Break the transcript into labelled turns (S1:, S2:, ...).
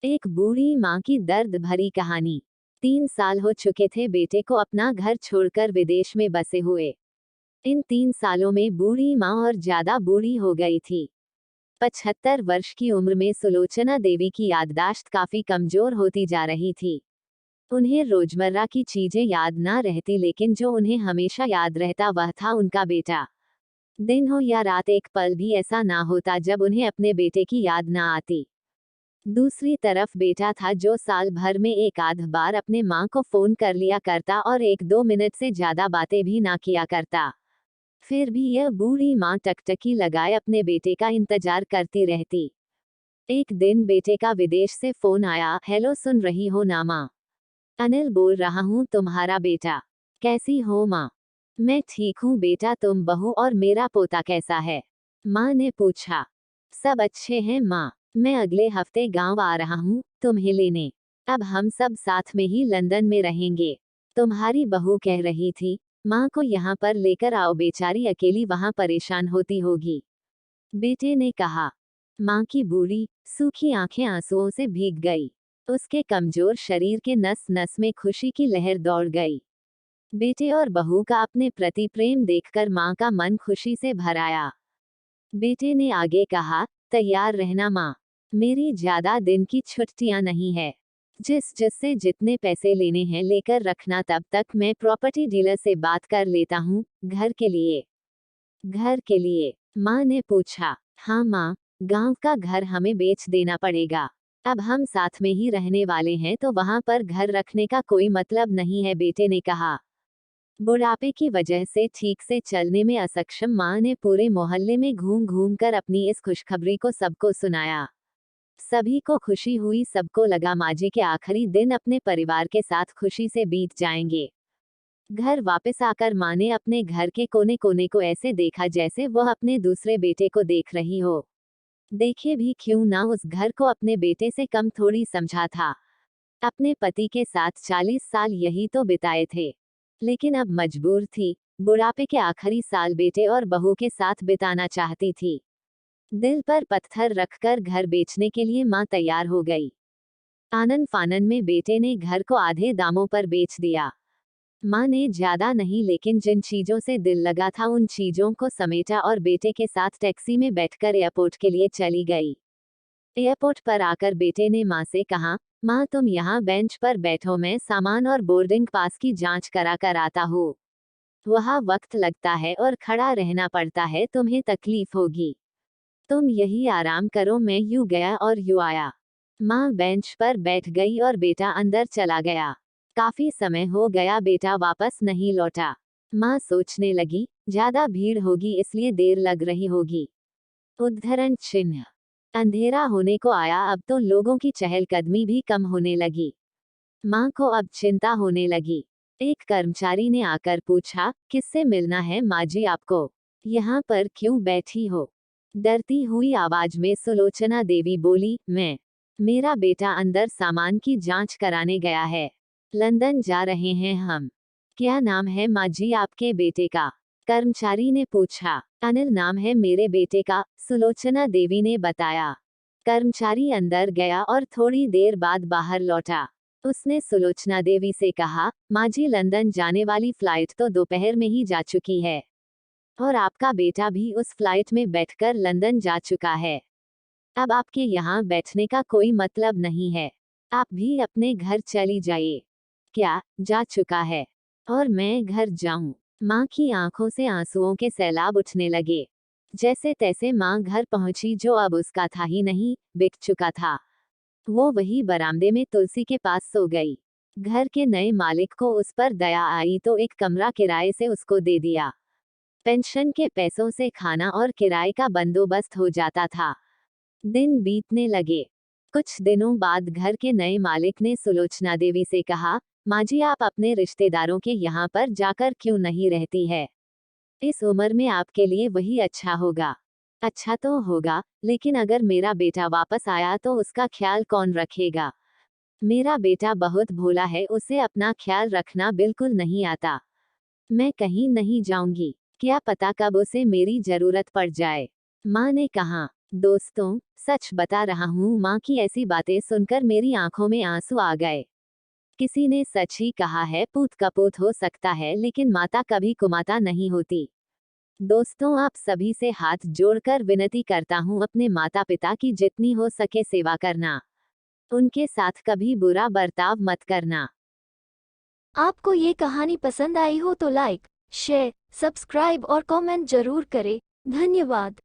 S1: एक बूढ़ी माँ की दर्द भरी कहानी। 3 साल हो चुके थे बेटे को अपना घर छोड़कर विदेश में बसे हुए। इन 3 सालों में बूढ़ी माँ और ज्यादा बूढ़ी हो गई थी। 75 वर्ष की उम्र में सुलोचना देवी की याददाश्त काफी कमजोर होती जा रही थी। उन्हें रोजमर्रा की चीजें याद ना रहती, लेकिन जो उन्हें हमेशा याद रहता वह था उनका बेटा। दिन हो या रात, एक पल भी ऐसा ना होता जब उन्हें अपने बेटे की याद ना आती। दूसरी तरफ बेटा था जो साल भर में एक आध बार अपने माँ को फोन कर लिया करता और 1-2 मिनट से ज्यादा बातें भी ना किया करता। फिर भी यह बूढ़ी माँ टकटकी लगाए अपने बेटे का इंतजार करती रहती। एक दिन बेटे का विदेश से फोन आया। हेलो, सुन रही हो ना माँ? अनिल बोल रहा हूँ, तुम्हारा बेटा। कैसी हो माँ? मैं ठीक हूँ बेटा, तुम बहू और मेरा पोता कैसा है? माँ ने पूछा। सब अच्छे हैं माँ। मैं अगले हफ्ते गांव आ रहा हूँ तुम्हें लेने। अब हम सब साथ में ही लंदन में रहेंगे। तुम्हारी बहू कह रही थी माँ को यहाँ पर लेकर आओ, बेचारी अकेली वहाँ परेशान होती होगी। बेटे ने कहा। माँ की बूढ़ी सूखी आंखें आंसुओं से भीग गई। उसके कमजोर शरीर के नस नस में खुशी की लहर दौड़ गई। बेटे और बहू का अपने प्रति प्रेम देखकर माँ का मन खुशी से भर आया। बेटे ने आगे कहा, तैयार रहना माँ, मेरी ज्यादा दिन की छुट्टियां नहीं है। जिससे जितने पैसे लेने हैं लेकर रखना, तब तक मैं प्रॉपर्टी डीलर से बात कर लेता हूँ। घर के लिए? घर के लिए? माँ ने पूछा। हाँ माँ, गांव का घर हमें बेच देना पड़ेगा। अब हम साथ में ही रहने वाले हैं तो वहाँ पर घर रखने का कोई मतलब नहीं है, बेटे ने कहा। बुढ़ापे की वजह से ठीक से चलने में असक्षम माँ ने पूरे मोहल्ले में घूम घूम कर अपनी इस खुशखबरी को सबको सुनाया। सभी को खुशी हुई, सबको लगा माजी के आखिरी दिन अपने परिवार के साथ खुशी से बीत जाएंगे। घर वापस आकर माँ ने अपने घर के कोने कोने को ऐसे देखा जैसे वह अपने दूसरे बेटे को देख रही हो। देखे भी क्यों ना, उस घर को अपने बेटे से कम थोड़ी समझा था। अपने पति के साथ 40 साल यही तो बिताए थे, लेकिन अब मजबूर थी। बुढ़ापे के आखिरी साल बेटे और बहू के साथ बिताना चाहती थी। दिल पर पत्थर रखकर घर बेचने के लिए माँ तैयार हो गई। आनन फानन में बेटे ने घर को आधे दामों पर बेच दिया। माँ ने ज्यादा नहीं, लेकिन जिन चीजों से दिल लगा था उन चीजों को समेटा और बेटे के साथ टैक्सी में बैठकर एयरपोर्ट के लिए चली गई। एयरपोर्ट पर आकर बेटे ने माँ से कहा, माँ तुम यहाँ बेंच पर बैठो, मैं सामान और बोर्डिंग पास की जांच करा कर आता हूँ। वहाँ वक्त लगता है और खड़ा रहना पड़ता है, तुम्हें तकलीफ होगी। तुम यही आराम करो, मैं यूं गया और यूं आया। माँ बेंच पर बैठ गई और बेटा अंदर चला गया। काफी समय हो गया, बेटा वापस नहीं लौटा। माँ सोचने लगी, ज्यादा भीड़ होगी इसलिए देर लग रही होगी। उद्धरण चिन्ह। अंधेरा होने को आया, अब तो लोगों की चहलकदमी भी कम होने लगी। माँ को अब चिंता होने लगी। एक कर्मचारी ने आकर पूछा, किससे मिलना है माँ जी आपको? यहाँ पर क्यों बैठी हो? डरती हुई आवाज में सुलोचना देवी बोली, मेरा बेटा अंदर सामान की जांच कराने गया है। लंदन जा रहे हैं हम। क्या नाम है माँ जी आपके बेटे का? कर्मचारी ने पूछा। अनिल नाम है मेरे बेटे का, सुलोचना देवी ने बताया। कर्मचारी अंदर गया और थोड़ी देर बाद बाहर लौटा। उसने सुलोचना देवी से कहा, माँ जी लंदन जाने वाली फ्लाइट तो दोपहर में ही जा चुकी है और आपका बेटा भी उस फ्लाइट में बैठकर लंदन जा चुका है। अब आपके यहाँ बैठने का कोई मतलब नहीं है, आप भी अपने घर चली जाइए। क्या जा चुका है? और मैं घर जाऊं? माँ की आंखों से आंसुओं के सैलाब उठने लगे। जैसे तैसे माँ घर पहुंची, जो अब उसका था ही नहीं, बिक चुका था। वो वही बरामदे में तुलसी के पास सो गई। घर के नए मालिक को उस पर दया आई तो एक कमरा किराए से उसको दे दिया। पेंशन के पैसों से खाना और किराए का बंदोबस्त हो जाता था। दिन बीतने लगे। कुछ दिनों बाद घर के नए मालिक ने सुलोचना देवी से कहा, माँ जी आप अपने रिश्तेदारों के यहाँ पर जाकर क्यों नहीं रहती है? इस उम्र में आपके लिए वही अच्छा होगा। अच्छा तो होगा, लेकिन अगर मेरा बेटा वापस आया तो उसका ख्याल कौन रखेगा? मेरा बेटा बहुत भोला है, उसे अपना ख्याल रखना बिल्कुल नहीं आता। मैं कहीं नहीं जाऊंगी, क्या पता कब उसे मेरी जरूरत पड़ जाए। माँ ने कहा। दोस्तों, सच बता रहा हूँ, माँ की ऐसी बातें सुनकर मेरी आंखों में आंसू आ गए। किसी ने सच ही कहा है, पूत कपूत हो सकता है लेकिन माता कभी कुमाता नहीं होती। दोस्तों, आप सभी से हाथ जोड़कर विनती करता हूँ, अपने माता पिता की जितनी हो सके सेवा करना। उनके साथ कभी बुरा बर्ताव मत करना।
S2: आपको ये कहानी पसंद आई हो तो लाइक, शेयर, सब्सक्राइब और कमेंट जरूर करें। धन्यवाद।